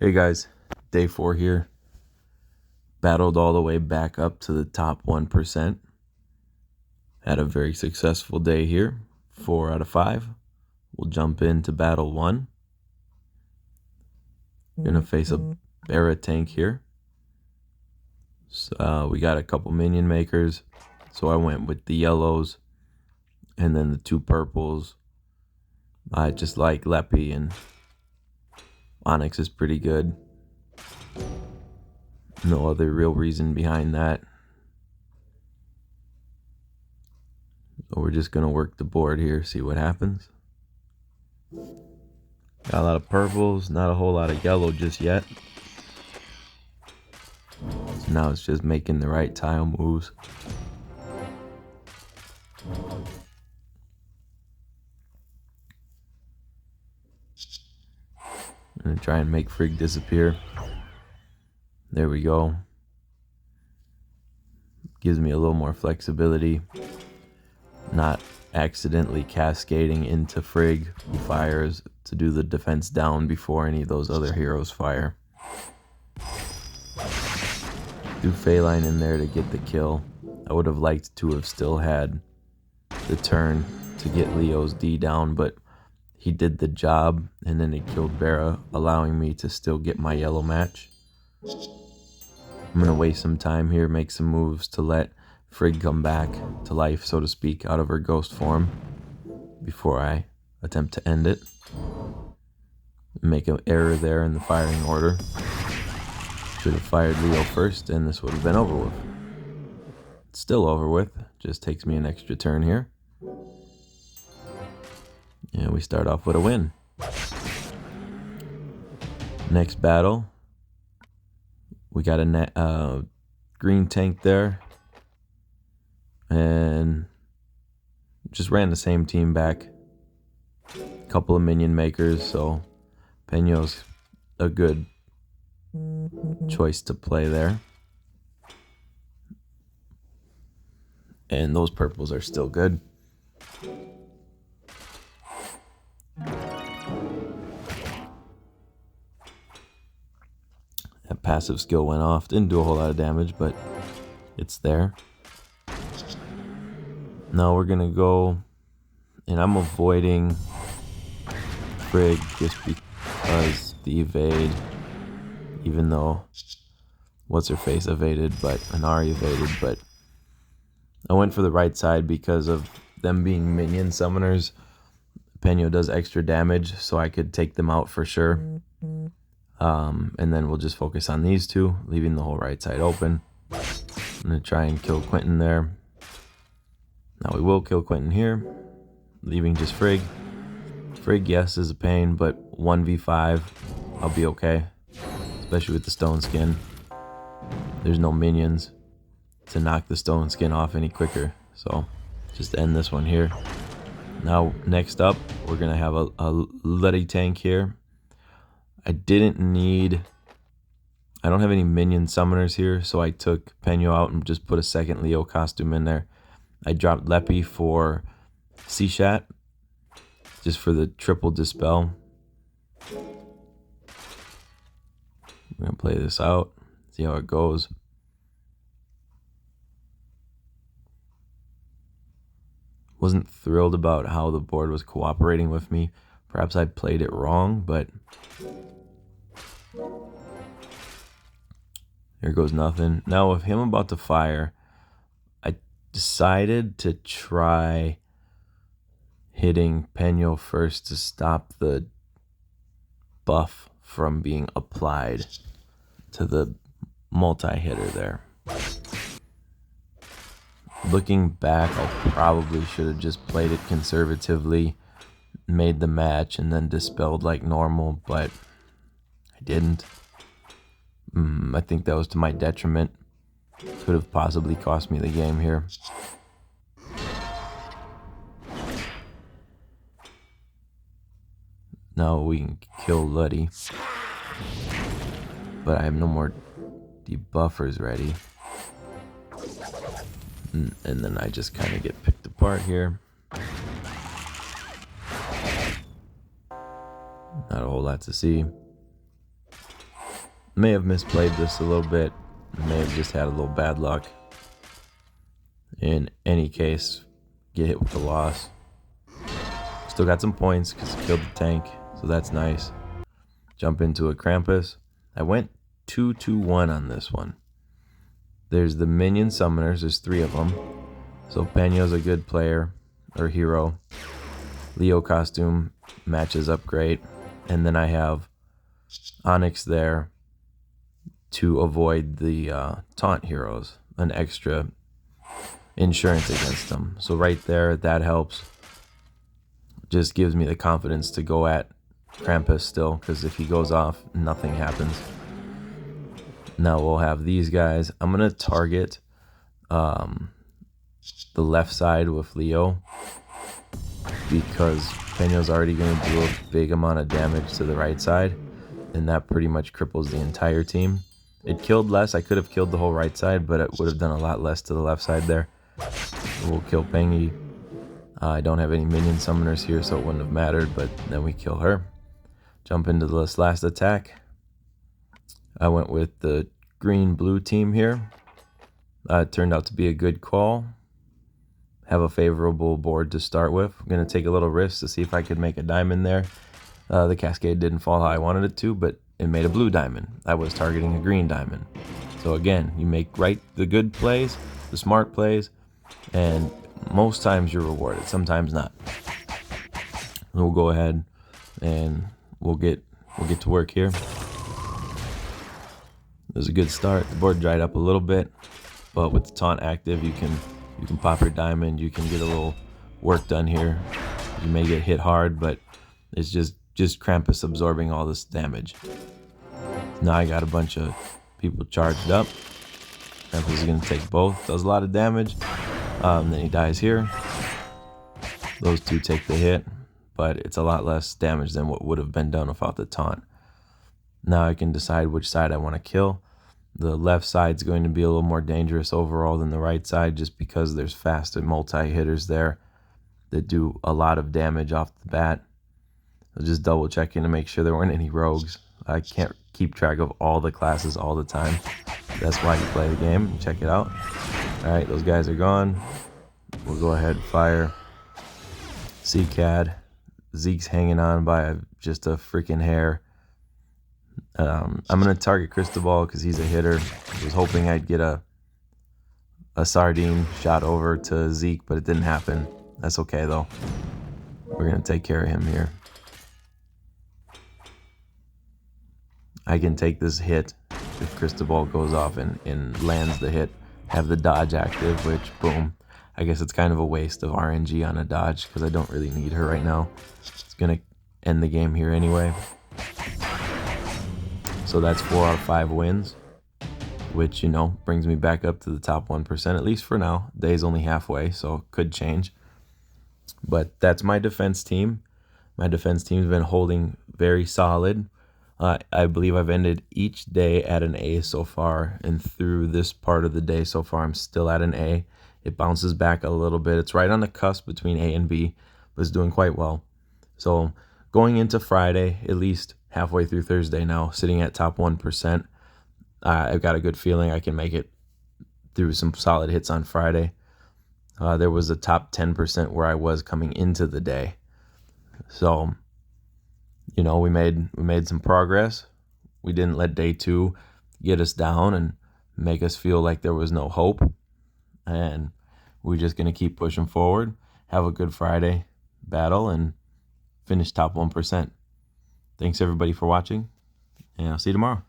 Hey guys, day 4 here. Battled all the way back up to the top 1%. Had a very successful day here. 4 out of 5. We'll jump into battle 1. Gonna face a Barra tank here. So, we got a couple minion makers. So I went with the yellows and then the 2 purples. I just like Leppy, and Onyx is pretty good. No other real reason behind that. So we're just going to work the board here, see what happens. Got a lot of purples, not a whole lot of yellow just yet. So now it's just making the right tile moves. I'm going to try and make Frigg disappear. There we go. Gives me a little more flexibility. Not accidentally cascading into Frigg, who fires to do the defense down before any of those other heroes fire. Do Phaline in there to get the kill. I would have liked to have still had the turn to get Leo's D down, but he did the job, and then he killed Barra, allowing me to still get my yellow match. I'm going to waste some time here, make some moves to let Frigg come back to life, so to speak, out of her ghost form before I attempt to end it. Make an error there in the firing order. Should have fired Leo first, and this would have been over with. It's still over with, just takes me an extra turn here. And we start off with a win. Next battle, we got a green tank there. And just ran the same team back. Couple of minion makers, so Peño's a good choice to play there. And those purples are still good. That passive skill went off. Didn't do a whole lot of damage, but it's there. Now we're gonna go, and I'm avoiding Frigg just because the evade, even though what's her face evaded, but Anari evaded, but I went for the right side because of them being minion summoners. Peño does extra damage, so I could take them out for sure. And then we'll just focus on these two, leaving the whole right side open. I'm gonna try and kill Quentin there. Now we will kill Quentin here, leaving just Frigg. Frigg, yes, is a pain, but 1v5, I'll be okay. Especially with the stone skin. There's no minions to knock the stone skin off any quicker. So just end this one here. Now next up, we're going to have a Letty tank here. I don't have any minion summoners here, so I took Peño out and just put a second Leo costume in there. I dropped Leppy for C-Shat, just for the triple dispel. I'm going to play this out, see how it goes. Wasn't thrilled about how the board was cooperating with me. Perhaps I played it wrong, but here goes nothing. Now with him about to fire, I decided to try hitting Peño first to stop the buff from being applied to the multi-hitter there. Looking back, I probably should have just played it conservatively, made the match, and then dispelled like normal, but I didn't. I think that was to my detriment. Could have possibly cost me the game here. Now we can kill Luddy. But I have no more debuffers ready. And then I just kind of get picked apart here. Not a whole lot to see. May have misplayed this a little bit. May have just had a little bad luck. In any case, get hit with the loss. Still got some points because I killed the tank, so that's nice. Jump into a Krampus. I went 2-2-1 on this one. There's the minion summoners. There's 3 of them. So Peño's a good player or hero. Leo costume matches up great. And then I have Onyx there to avoid the taunt heroes. An extra insurance against them. So right there, that helps. Just gives me the confidence to go at Krampus still, because if he goes off, nothing happens. Now we'll have these guys. I'm going to target the left side with Leo, because Peño's already going to do a big amount of damage to the right side, and that pretty much cripples the entire team. It killed less. I could have killed the whole right side, but it would have done a lot less to the left side there. We'll kill Pengy. I don't have any minion summoners here, so it wouldn't have mattered, but then we kill her. Jump into this last attack. I went with the green-blue team here. It turned out to be a good call. Have a favorable board to start with. I'm going to take a little risk to see if I could make a diamond there. The cascade didn't fall how I wanted it to, but it made a blue diamond. I was targeting a green diamond. So again, you make the good plays, the smart plays, and most times you're rewarded, sometimes not. We'll go ahead and we'll get to work here. It was a good start. The board dried up a little bit, but with the taunt active, you can pop your diamond. You can get a little work done here. You may get hit hard, but it's just Krampus absorbing all this damage. Now I got a bunch of people charged up. Krampus is going to take both. Does a lot of damage. Then he dies here. Those 2 take the hit, but it's a lot less damage than what would have been done without the taunt. Now I can decide which side I want to kill. The left side's going to be a little more dangerous overall than the right side, just because there's fast and multi-hitters there that do a lot of damage off the bat. I was just double checking to make sure there weren't any rogues. I can't keep track of all the classes all the time. That's why you play the game. Check it out. Alright, those guys are gone. We'll go ahead and fire. C-CAD. Zeke's hanging on by just a freaking hair. I'm going to target Cristobal because he's a hitter. I was hoping I'd get a sardine shot over to Zeke, but it didn't happen. That's okay, though. We're going to take care of him here. I can take this hit if Cristobal goes off and lands the hit. Have the dodge active, which, boom. I guess it's kind of a waste of RNG on a dodge because I don't really need her right now. It's going to end the game here anyway. So that's 4 out of 5 wins, which, brings me back up to the top 1%, at least for now. Day's only halfway, so it could change. But that's my defense team. My defense team's been holding very solid. I believe I've ended each day at an A so far, and through this part of the day so far, I'm still at an A. It bounces back a little bit. It's right on the cusp between A and B, but it's doing quite well. So going into Friday, at least halfway through Thursday now, sitting at top 1%, I've got a good feeling I can make it through some solid hits on Friday. There was a top 10% where I was coming into the day. So, we made some progress. We didn't let day 2 get us down and make us feel like there was no hope. And we're just going to keep pushing forward, have a good Friday battle, and finish top 1%. Thanks everybody for watching, and I'll see you tomorrow.